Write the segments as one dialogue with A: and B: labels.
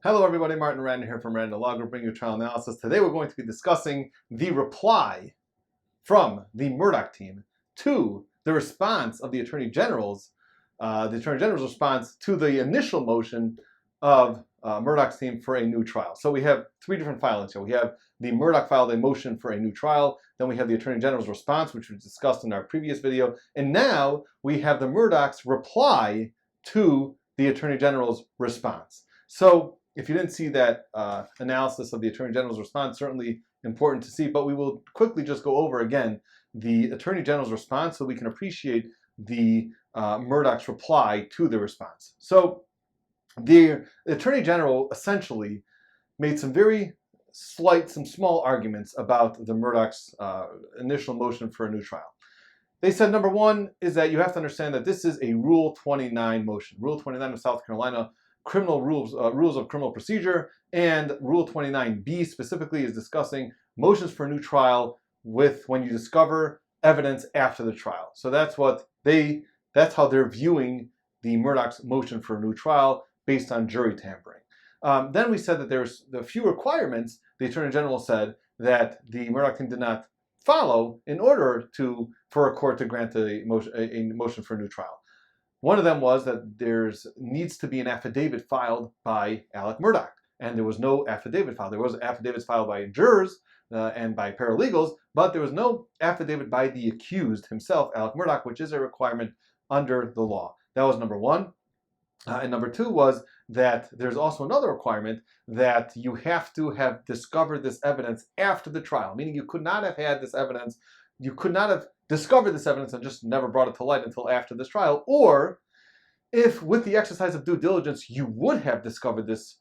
A: Hello everybody, Martin Radner here from Radner Law Group, bringing you trial analysis. Today we're going to be discussing the reply from the Murdaugh team to the response of the Attorney General's response to the initial motion of Murdaugh's team for a new trial. So we have three different filings here. We have the Murdaugh filed a motion for a new trial, then we have the Attorney General's response, which we discussed in our previous video, and now we have the Murdaugh's reply to the Attorney General's response. So if you didn't see that analysis of the Attorney General's response, certainly important to see, but we will quickly just go over again the Attorney General's response so we can appreciate the Murdaugh's reply to the response. So the Attorney General essentially made some very some small arguments about the Murdaugh's initial motion for a new trial. They said, number one is that you have to understand that this is a Rule 29 motion. Rule 29 of South Carolina criminal rules of criminal procedure, and Rule 29B specifically is discussing motions for a new trial when you discover evidence after the trial. So that's how they're viewing the Murdaugh's motion for a new trial based on jury tampering. Then we said that there's the few requirements the Attorney General said that the Murdaugh team did not follow in order for a court to grant a motion for a new trial. One of them was that there needs to be an affidavit filed by Alex Murdaugh, and there was no affidavit filed. There was affidavits filed by jurors and by paralegals, but there was no affidavit by the accused himself, Alex Murdaugh, which is a requirement under the law. That was number one. And number two was that there's also another requirement that you have to have discovered this evidence after the trial, meaning you could not have had this evidence, you could not have discovered this evidence and just never brought it to light until after this trial, or if with the exercise of due diligence you would have discovered this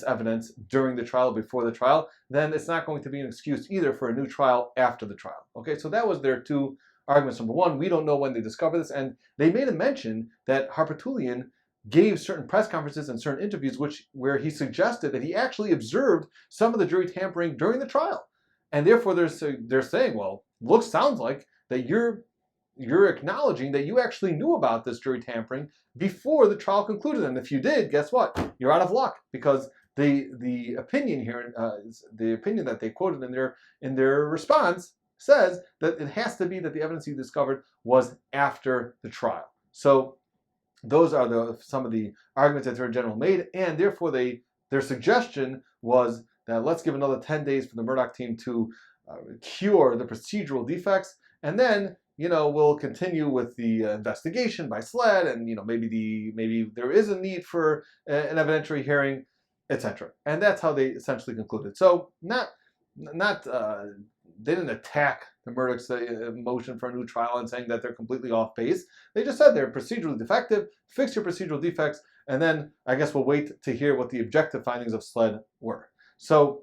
A: evidence during the trial, before the trial, then it's not going to be an excuse either for a new trial after the trial. Okay, so that was their two arguments. Number one, we don't know when they discovered this, and they made a mention that Harpatulian gave certain press conferences and certain interviews where he suggested that he actually observed some of the jury tampering during the trial. And therefore they're saying, well, sounds like that you're acknowledging that you actually knew about this jury tampering before the trial concluded. And if you did, guess what? You're out of luck, because the opinion here, the opinion that they quoted in their response says that it has to be that the evidence you discovered was after the trial. So those are some of the arguments that the Attorney General made, and therefore their suggestion was that let's give another 10 days for the Murdaugh team to cure the procedural defects, and then we'll continue with the investigation by SLED, and maybe there is a need for an evidentiary hearing, etc. And that's how they essentially concluded. So they didn't attack the Murdaugh's motion for a new trial and saying that they're completely off base. They just said they're procedurally defective, fix your procedural defects, and then I guess we'll wait to hear what the objective findings of SLED were. So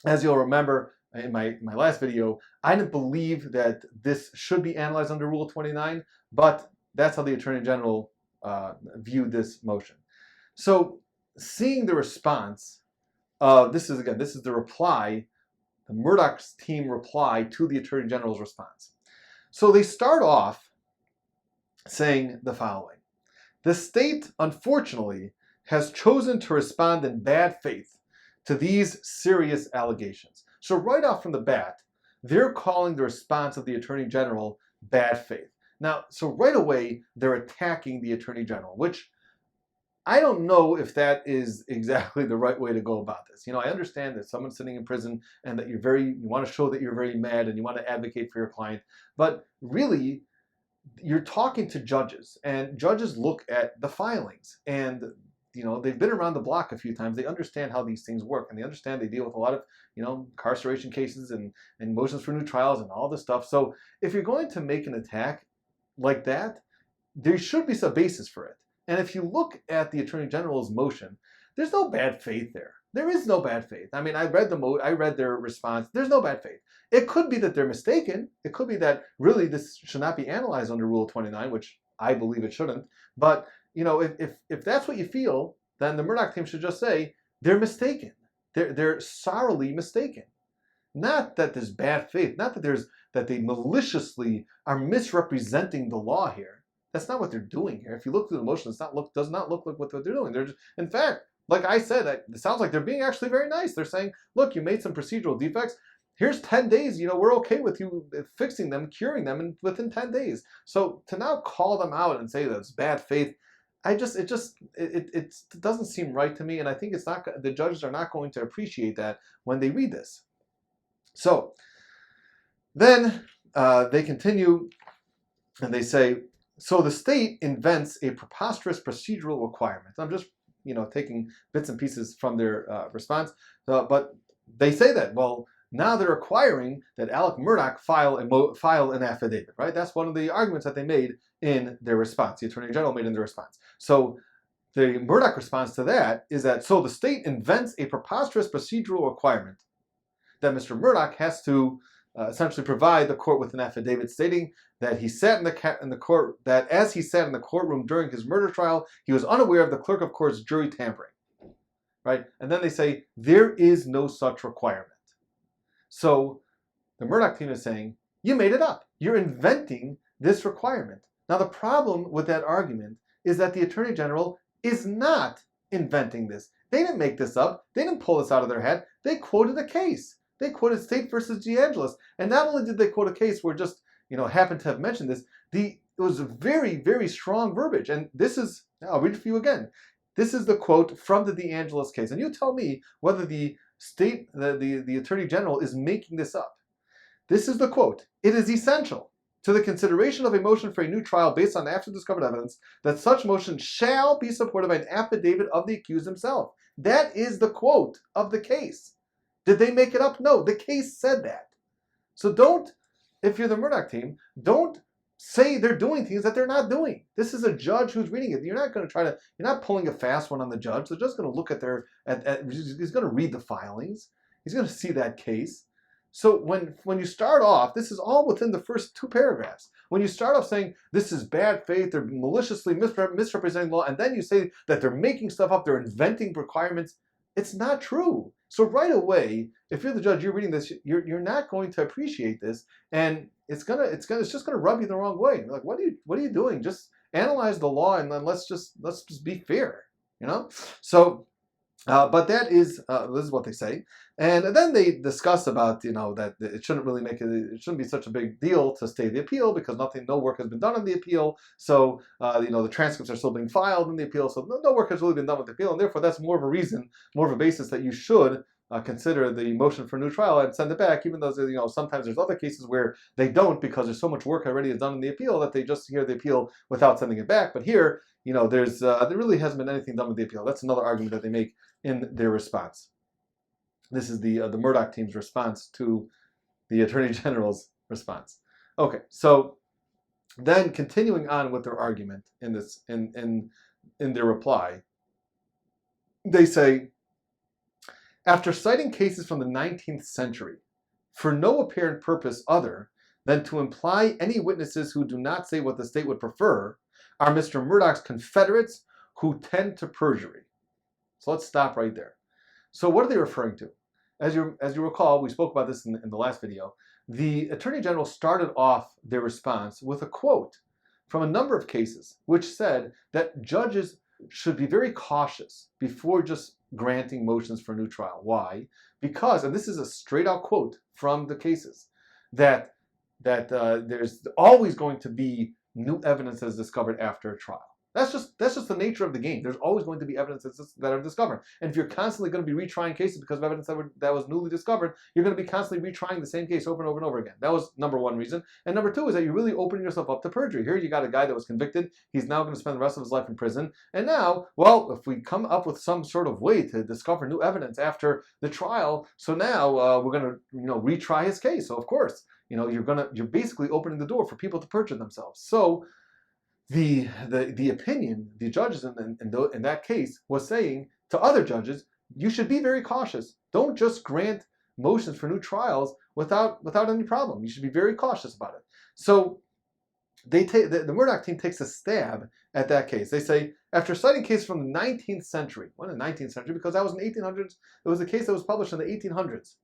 A: as you'll remember in my last video, I didn't believe that this should be analyzed under Rule 29, but that's how the Attorney General viewed this motion. So seeing the response, this is the reply, the Murdaugh's team reply to the Attorney General's response. So they start off saying the following: the state, unfortunately, has chosen to respond in bad faith to these serious allegations. So right off from the bat, they're calling the response of the Attorney General bad faith. Now, so right away, they're attacking the Attorney General, which I don't know if that is exactly the right way to go about this. I understand that someone's sitting in prison and that you want to show that you're very mad and you want to advocate for your client, but really, you're talking to judges, and judges look at the filings, and they've been around the block a few times. They understand how these things work, and they understand they deal with a lot of incarceration cases and motions for new trials and all this stuff. So if you're going to make an attack like that, there should be some basis for it. And if you look at the Attorney General's motion, there's no bad faith there. There is no bad faith. I mean, I read their response. There's no bad faith. It could be that they're mistaken. It could be that really this should not be analyzed under Rule 29, which I believe it shouldn't. But if that's what you feel, then the Murdaugh team should just say they're mistaken. They're sorely mistaken. Not that there's bad faith. Not that they maliciously are misrepresenting the law here. That's not what they're doing here. If you look through the motion, does not look like what they're doing. In fact, like I said, it sounds like they're being actually very nice. They're saying, look, you made some procedural defects. Here's 10 days. We're okay with you fixing them, curing them within 10 days. So to now call them out and say that it's bad faith, it doesn't seem right to me. And I think the judges are not going to appreciate that when they read this. So then they continue and they say, so the state invents a preposterous procedural requirement. I'm just, taking bits and pieces from their response. But they say that, well, now they're requiring that Alex Murdaugh file an affidavit, right? That's one of the arguments that they made in their response. The Attorney General made in their response. So the Murdaugh response to that is that, so the state invents a preposterous procedural requirement that Mr. Murdaugh has to essentially provide the court with an affidavit stating that he sat in the court, that as he sat in the courtroom during his murder trial, he was unaware of the clerk of court's jury tampering, right? And then they say there is no such requirement. So the Murdaugh team is saying, you made it up. You're inventing this requirement. Now the problem with that argument is that the Attorney General is not inventing this. They didn't make this up. They didn't pull this out of their head. They quoted a case. They quoted State versus DeAngelis. And not only did they quote a case where just, happened to have mentioned this, it was very, very strong verbiage. And this is, I'll read it for you again. This is the quote from the DeAngelis case. And you tell me whether the Attorney General is making this up. This is the quote. It is essential to the consideration of a motion for a new trial based on after discovered evidence that such motion shall be supported by an affidavit of the accused himself. That is the quote of the case. Did they make it up? No, the case said that. So don't, if you're the Murdaugh team, don't say they're doing things that they're not doing. This is a judge who's reading it. You're not going to you're not pulling a fast one on the judge. They're just going to look at he's going to read the filings. He's going to see that case. So when you start off, this is all within the first 2 paragraphs. When you start off saying this is bad faith, they're maliciously misrepresenting law, and then you say that they're making stuff up, they're inventing requirements, it's not true. So right away, if you're the judge, you're reading this, you're not going to appreciate this, and it's just gonna rub you the wrong way. Like, what are you doing? Just analyze the law, and then let's just be fair, So, but that is this is what they say, and then they discuss about that it shouldn't be such a big deal to stay the appeal because no work has been done on the appeal. So the transcripts are still being filed in the appeal, so no work has really been done with the appeal, and therefore that's more of a reason, more of a basis that you should consider the motion for a new trial and send it back, even though sometimes there's other cases where they don't because there's so much work already done in the appeal that they just hear the appeal without sending it back. But here, there really hasn't been anything done with the appeal. That's another argument that they make in their response. This is the Murdaugh team's response to the Attorney General's response. Okay, so then continuing on with their argument in their reply, they say, after citing cases from the 19th century for no apparent purpose other than to imply any witnesses who do not say what the state would prefer are Mr. Murdaugh's confederates who tend to perjury. So let's stop right there. So what are they referring to? As you recall, we spoke about this in the last video. The Attorney General started off their response with a quote from a number of cases which said that judges should be very cautious before just granting motions for a new trial. Why? Because, and this is a straight out quote from the cases, that there's always going to be new evidence that's discovered after a trial. That's just the nature of the game. There's always going to be evidence that are discovered. And if you're constantly going to be retrying cases because of evidence that was newly discovered, you're going to be constantly retrying the same case over and over and over again. That was number one reason. And number two is that you're really opening yourself up to perjury. Here you got a guy that was convicted. He's now going to spend the rest of his life in prison. And now, well, if we come up with some sort of way to discover new evidence after the trial, so now we're going to retry his case. So of course, you're basically opening the door for people to perjure themselves. So the opinion, the judges in that case was saying to other judges, you should be very cautious. Don't just grant motions for new trials without any problem. You should be very cautious about it. So the Murdaugh team takes a stab at that case. They say, after citing cases from the 19th century, why the 19th century? Because that was in the 1800s. It was a case that was published in the 1800s.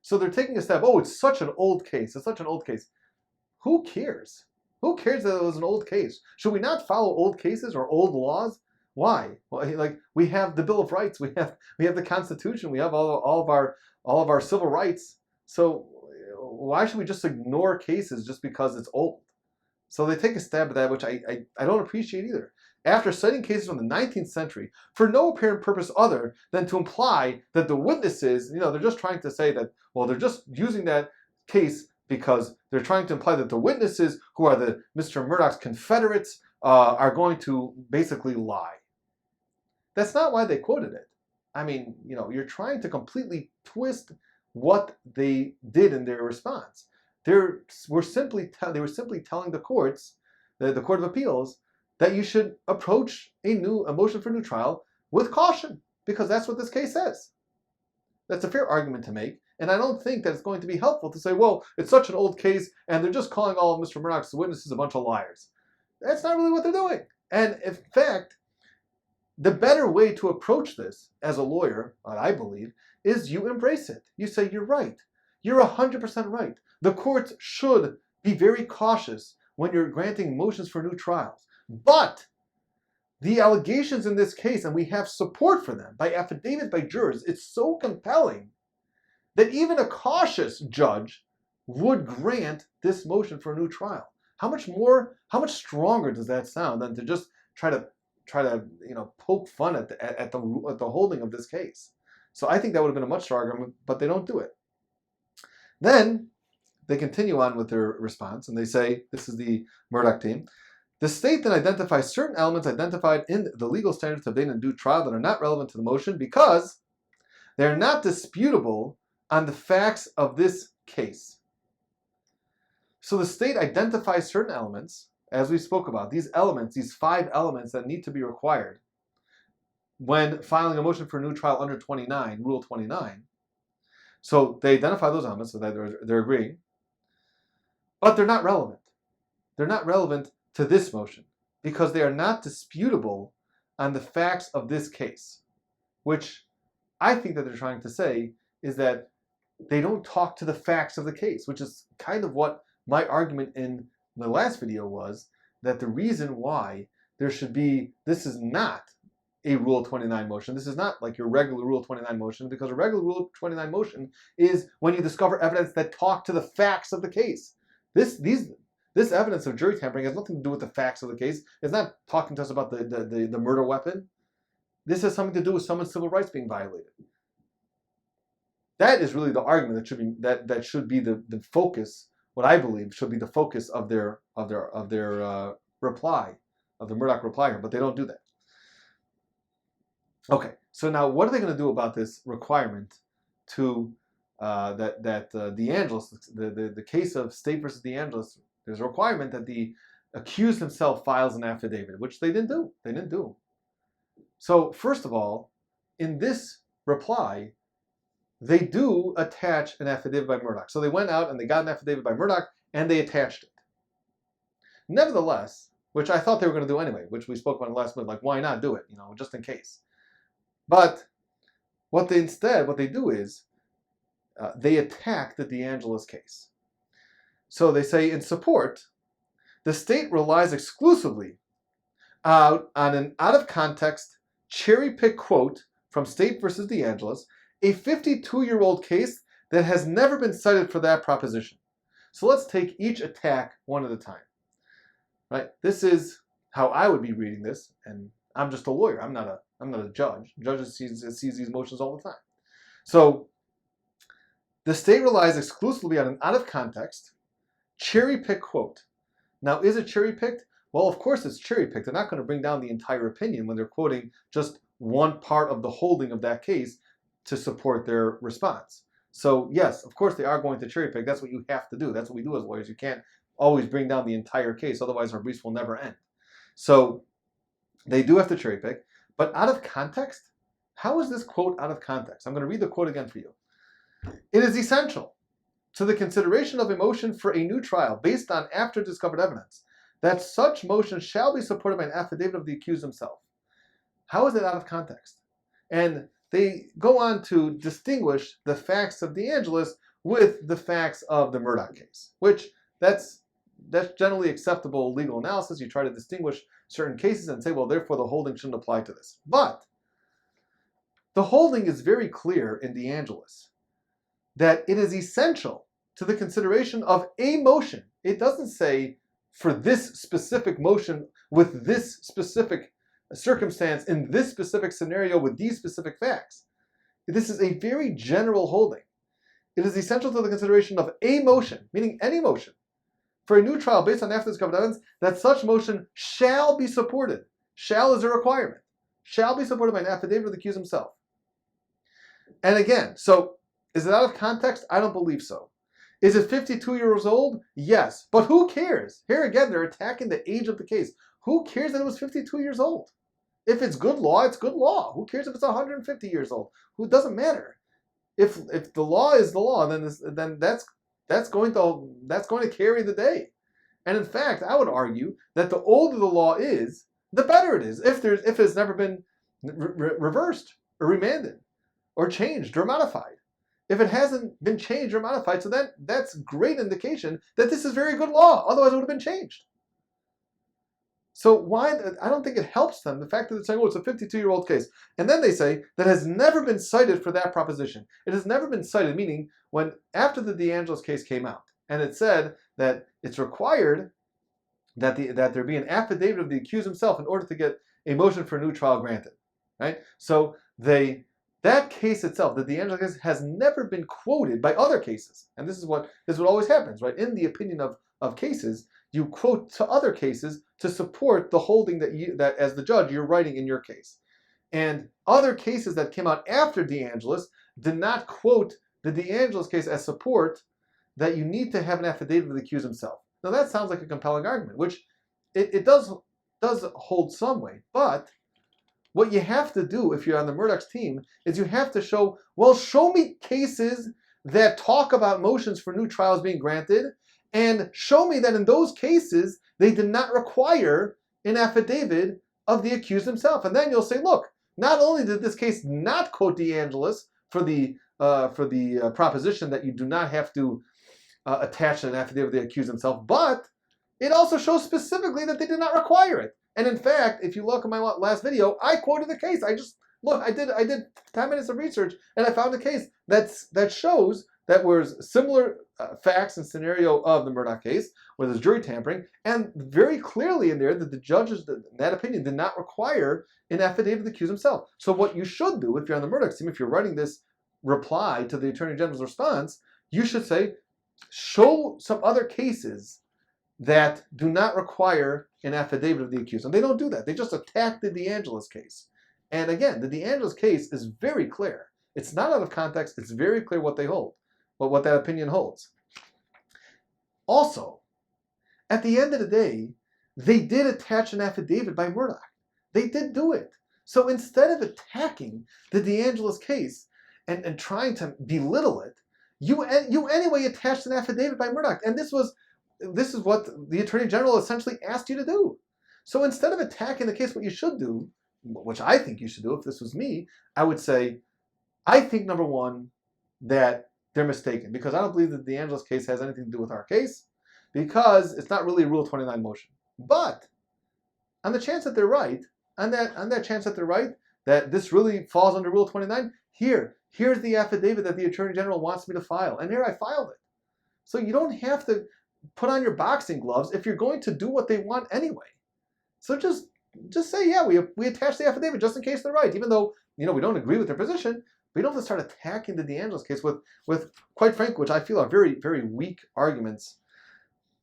A: So they're taking a stab. Oh, it's such an old case. It's such an old case. Who cares? Who cares that it was an old case? Should we not follow old cases or old laws? Why? Well, like, we have the Bill of Rights, we have the Constitution, we have all of our civil rights. So why should we just ignore cases just because it's old? So they take a stab at that, which I don't appreciate either. After citing cases from the 19th century for no apparent purpose other than to imply that the witnesses, they're just trying to say that, well, they're just using that case because they're trying to imply that the witnesses, who are the Mr. Murdaugh's Confederates, are going to basically lie. That's not why they quoted it. I mean, you're trying to completely twist what they did in their response. They were simply telling the courts, the Court of Appeals, that you should approach a motion for a new trial with caution, because that's what this case says. That's a fair argument to make, and I don't think that it's going to be helpful to say, well, it's such an old case, and they're just calling all of Mr. Murdaugh's witnesses a bunch of liars. That's not really what they're doing. And in fact, the better way to approach this as a lawyer, I believe, is you embrace it. You say, you're right. You're 100% right. The courts should be very cautious when you're granting motions for new trials. But the allegations in this case, and we have support for them by affidavit by jurors, it's so compelling that even a cautious judge would grant this motion for a new trial. How much stronger does that sound than to just try to poke fun at the holding of this case? So I think that would have been a much stronger argument, but they don't do it. Then they continue on with their response, and they say, this is the Murdaugh team, the state then identifies certain elements identified in the legal standards to obtain a due trial that are not relevant to the motion because they are not disputable on the facts of this case. So the state identifies certain elements, as we spoke about, these 5 elements that need to be required when filing a motion for a new trial under Rule 29. So they identify those elements so that they're agreeing, but they're not relevant. They're not relevant to this motion because they are not disputable on the facts of this case, which I think that they're trying to say is that they don't talk to the facts of the case, which is kind of what my argument in the last video was, that the reason why this is not a Rule 29 motion. This is not like your regular Rule 29 motion, because a regular Rule 29 motion is when you discover evidence that talk to the facts of the case. This evidence of jury tampering has nothing to do with the facts of the case. It's not talking to us about the murder weapon. This has something to do with someone's civil rights being violated. That is really the argument that should be the focus. What I believe should be the focus of their reply, of the Murdaugh reply here, but they don't do that. Okay, so now what are they going to do about this requirement to DeAngelis, the case of State versus DeAngelis? There's a requirement that the accused himself files an affidavit, which they didn't do. They didn't do. So first of all, in this reply, they do attach an affidavit by Murdaugh. So they went out and they got an affidavit by Murdaugh and they attached it. Nevertheless, which I thought they were going to do anyway, which we spoke about in the last minute, like, why not do it, just in case. But what they do is they attack the DeAngelis case. So they say, in support, the state relies exclusively on an out-of-context, cherry-pick quote from State versus DeAngelis, a 52-year-old case that has never been cited for that proposition. So let's take each attack one at a time. Right? This is how I would be reading this, and I'm just a lawyer. I'm not a judge. Judges sees these motions all the time. So the state relies exclusively on an out-of-context, cherry-pick quote. Now, is it cherry-picked? Well, of course it's cherry-picked. They're not going to bring down the entire opinion when they're quoting just one part of the holding of that case to support their response. So yes, of course they are going to cherry-pick. That's what you have to do. That's what we do as lawyers. You can't always bring down the entire case. Otherwise, our briefs will never end. So they do have to cherry-pick. But out of context? How is this quote out of context? I'm going to read the quote again for you. It is essential to the consideration of a motion for a new trial based on after discovered evidence that such motion shall be supported by an affidavit of the accused himself. How is it out of context? And they go on to distinguish the facts of DeAngelis with the facts of the Murdaugh case, which that's generally acceptable legal analysis. You try to distinguish certain cases and say, well, therefore the holding shouldn't apply to this. But the holding is very clear in De Angelis that it is essential to the consideration of a motion. It doesn't say for this specific motion with this specific circumstance in this specific scenario with these specific facts. This is a very general holding. It is essential to the consideration of a motion, meaning any motion, for a new trial based on after discovered evidence, that such motion shall be supported. Shall is a requirement. Shall be supported by an affidavit of the accused himself. And again, so is it out of context? I don't believe so. Is it 52 years old? Yes. But who cares? Here again, they're attacking the age of the case. Who cares that it was 52 years old? If it's good law, it's good law. Who cares if it's 150 years old? Who doesn't matter? If the law is the law, then that's going to carry the day. And in fact, I would argue that the older the law is, the better it is. If it's never been reversed or remanded or changed or modified. If it hasn't been changed or modified, so that's great indication that this is very good law. Otherwise, it would have been changed. So why? I don't think it helps them, the fact that they're saying, oh, it's a 52-year-old case. And then they say that has never been cited for that proposition. It has never been cited, meaning when after the De Angelis case came out, and it said that it's required that there be an affidavit of the accused himself in order to get a motion for a new trial granted. Right? So that case itself, the De Angelis case, has never been quoted by other cases. And this is what always happens, right? In the opinion of cases, you quote to other cases to support the holding that as the judge you're writing in your case. And other cases that came out after De Angelis did not quote the De Angelis case as support that you need to have an affidavit of the accused himself. Now that sounds like a compelling argument, which it does hold some weight. But what you have to do if you're on the Murdaugh's team is you have to show me cases that talk about motions for new trials being granted, and show me that in those cases they did not require an affidavit of the accused himself. And then you'll say, look, not only did this case not quote De Angelis for the proposition that you do not have to attach an affidavit of the accused himself, but it also shows specifically that they did not require it. And in fact, if you look at my last video, I quoted the case. I did 10 minutes of research, and I found a case that shows that was similar facts and scenario of the Murdaugh case, where there's jury tampering, and very clearly in there that the judges, in that opinion, did not require an affidavit of the accused himself. So what you should do if you're on the Murdaugh team, if you're writing this reply to the Attorney General's response, you should say, show some other cases that do not require an affidavit of the accused. And they don't do that. They just attack the De Angelis case. And again, the De Angelis case is very clear. It's not out of context. It's very clear what they hold, what that opinion holds. Also, at the end of the day, they did attach an affidavit by Murdaugh. They did do it. So instead of attacking the De Angelis case and trying to belittle it, you anyway attached an affidavit by Murdaugh. And this is what the Attorney General essentially asked you to do. So instead of attacking the case, what you should do, which I think you should do if this was me, I would say, I think, number one, that they're mistaken, because I don't believe that the De Angelis case has anything to do with our case, because it's not really a Rule 29 motion. But on the chance that they're right, on that chance that they're right, that this really falls under Rule 29, here's the affidavit that the Attorney General wants me to file, and here I filed it. So you don't have to put on your boxing gloves if you're going to do what they want anyway. So just say, yeah, we attach the affidavit just in case they're right, even though we don't agree with their position. We don't have to start attacking the De Angelis case with quite frankly, which I feel are very, very weak arguments,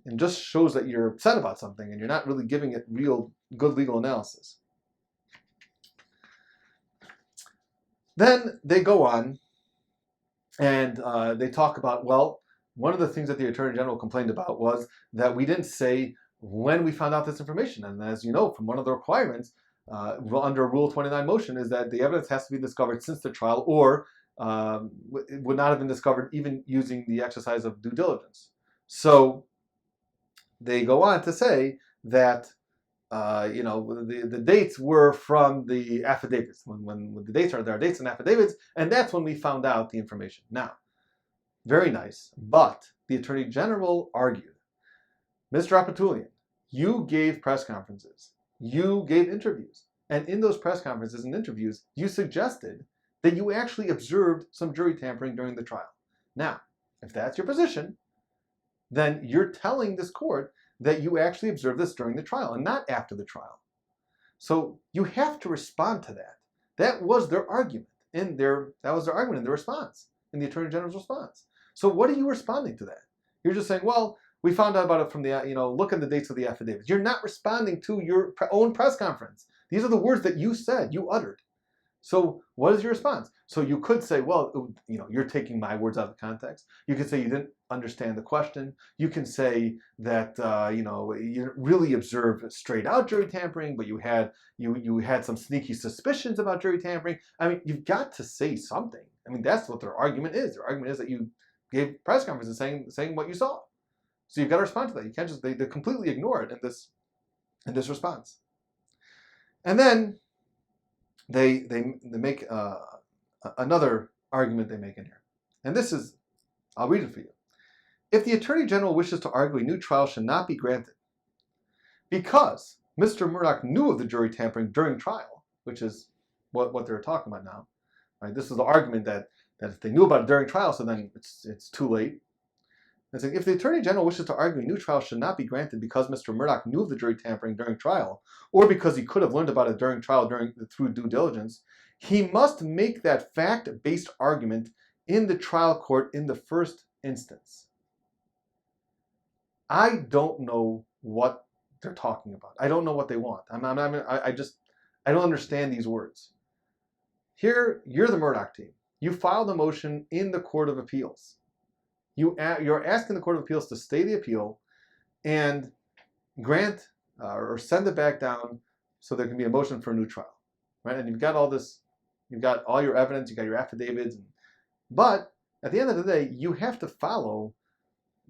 A: and just shows that you're upset about something and you're not really giving it real good legal analysis. Then they go on and they talk about, well, one of the things that the Attorney General complained about was that we didn't say when we found out this information. And as you know, from one of the requirements under Rule 29 motion is that the evidence has to be discovered since the trial, or it would not have been discovered even using the exercise of due diligence. So they go on to say that the dates were from the affidavits. When the dates are, there are dates and affidavits, and that's when we found out the information. Now, very nice, but the Attorney General argued, Mr. Apatulian, you gave press conferences, you gave interviews, and in those press conferences and interviews, you suggested that you actually observed some jury tampering during the trial. Now, if that's your position, then you're telling this court that you actually observed this during the trial and not after the trial. So you have to respond to that. That was their argument in their response, in the Attorney General's response. So what are you responding to that? You're just saying, well, we found out about it from the, look at the dates of the affidavits. You're not responding to your own press conference. These are the words that you said, you uttered. So what is your response? So you could say, well, you're taking my words out of context. You could say you didn't understand the question. You can say that, you didn't really observe straight out jury tampering, but you had some sneaky suspicions about jury tampering. I mean, you've got to say something. I mean, that's what their argument is. Their argument is that you gave press conferences saying what you saw. So you've got to respond to that. You can't just, they completely ignore it in this response. And then they make another argument they make in here. And this is, I'll read it for you. If the Attorney General wishes to argue a new trial should not be granted because Mr. Murdaugh knew of the jury tampering during trial, which is what they're talking about now. Right? This is the argument that if they knew about it during trial, so then it's too late. And saying, if the Attorney General wishes to argue a new trial should not be granted because Mr. Murdaugh knew of the jury tampering during trial, or because he could have learned about it during trial through due diligence, he must make that fact-based argument in the trial court in the first instance. I don't know what they're talking about. I don't know what they want. I don't understand these words. Here, you're the Murdaugh team. You filed a motion in the Court of Appeals. You're asking the Court of Appeals to stay the appeal and grant or send it back down so there can be a motion for a new trial, right? And you've got all this, you've got all your evidence, you've got your affidavits, but at the end of the day, you have to follow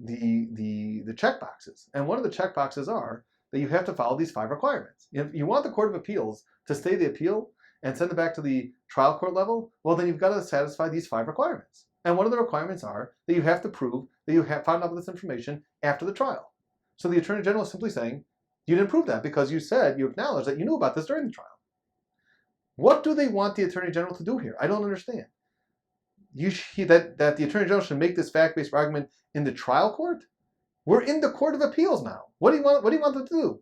A: the check boxes. And one of the check boxes are that you have to follow these 5 requirements. If you want the Court of Appeals to stay the appeal and send it back to the trial court level, well, then you've got to satisfy these 5 requirements. And one of the requirements are that you have to prove that you have found out this information after the trial. So the Attorney General is simply saying, you didn't prove that because you acknowledged that you knew about this during the trial. What do they want the Attorney General to do here? I don't understand. That the Attorney General should make this fact-based argument in the trial court? We're in the Court of Appeals now. What do you want them to do?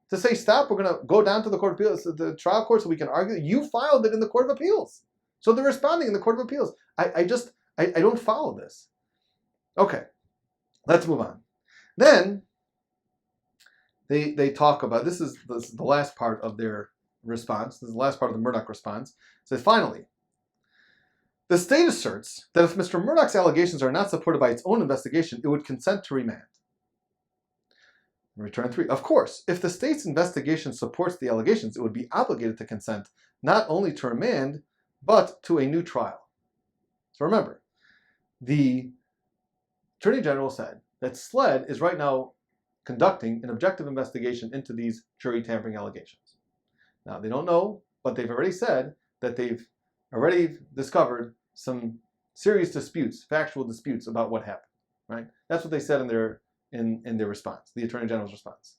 A: To say, stop, we're going to go down to the Court of Appeals, the trial court, so we can argue? You filed it in the Court of Appeals. So they're responding in the Court of Appeals. I don't follow this. Okay, let's move on. Then they talk about, this is the last part of their response. This is the last part of the Murdaugh response. It says, finally, the state asserts that if Mr. Murdaugh's allegations are not supported by its own investigation, it would consent to remand. Return 3. Of course, if the state's investigation supports the allegations, it would be obligated to consent not only to remand, but to a new trial. So remember, the Attorney General said that SLED is right now conducting an objective investigation into these jury tampering allegations. Now, they don't know, but they've already said that they've already discovered some serious disputes, factual disputes about what happened, right? That's what they said in their response, the Attorney General's response.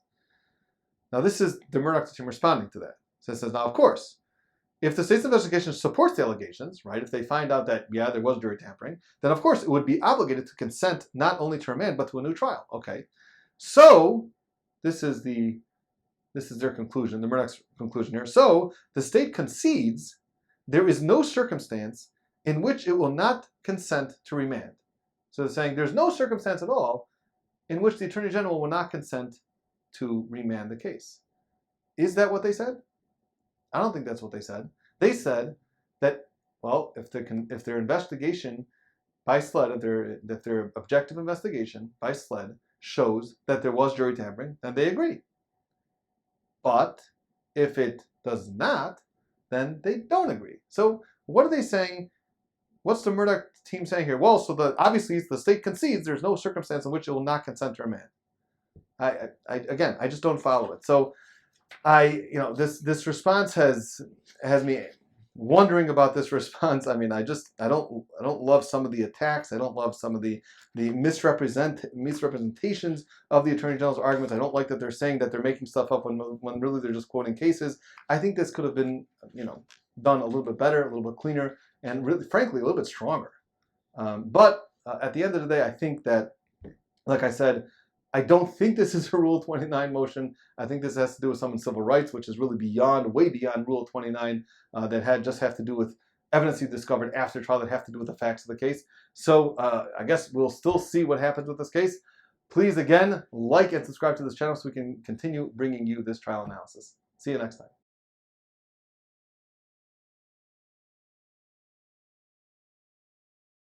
A: Now, this is the Murdaugh team responding to that. So it says, now, of course, if the state's investigation supports the allegations, right, if they find out that, yeah, there was jury tampering, then of course it would be obligated to consent not only to remand, but to a new trial. Okay, so this is their conclusion, the Murdaugh's conclusion here. So the state concedes there is no circumstance in which it will not consent to remand. So they're saying there's no circumstance at all in which the Attorney General will not consent to remand the case. Is that what they said? I don't think that's what they said. They said that, well, if their investigation by SLED, that their objective investigation by SLED shows that there was jury tampering, then they agree. But if it does not, then they don't agree. So what are they saying? What's the Murdaugh team saying here? Well, so obviously the state concedes there's no circumstance in which it will not consent to remand. I just don't follow it. So this response has me wondering about this response. I mean, I don't love some of the attacks. I don't love some of the misrepresentations of the Attorney General's arguments. I don't like that they're saying that they're making stuff up when really they're just quoting cases. I think this could have been, done a little bit better, a little bit cleaner, and really, frankly, a little bit stronger. But at the end of the day, I think that, like I said, I don't think this is a Rule 29 motion. I think this has to do with someone's civil rights, which is really way beyond Rule 29, that just have to do with evidence you discovered after trial that have to do with the facts of the case. So I guess we'll still see what happens with this case. Please, again, like and subscribe to this channel so we can continue bringing you this trial analysis. See you next time.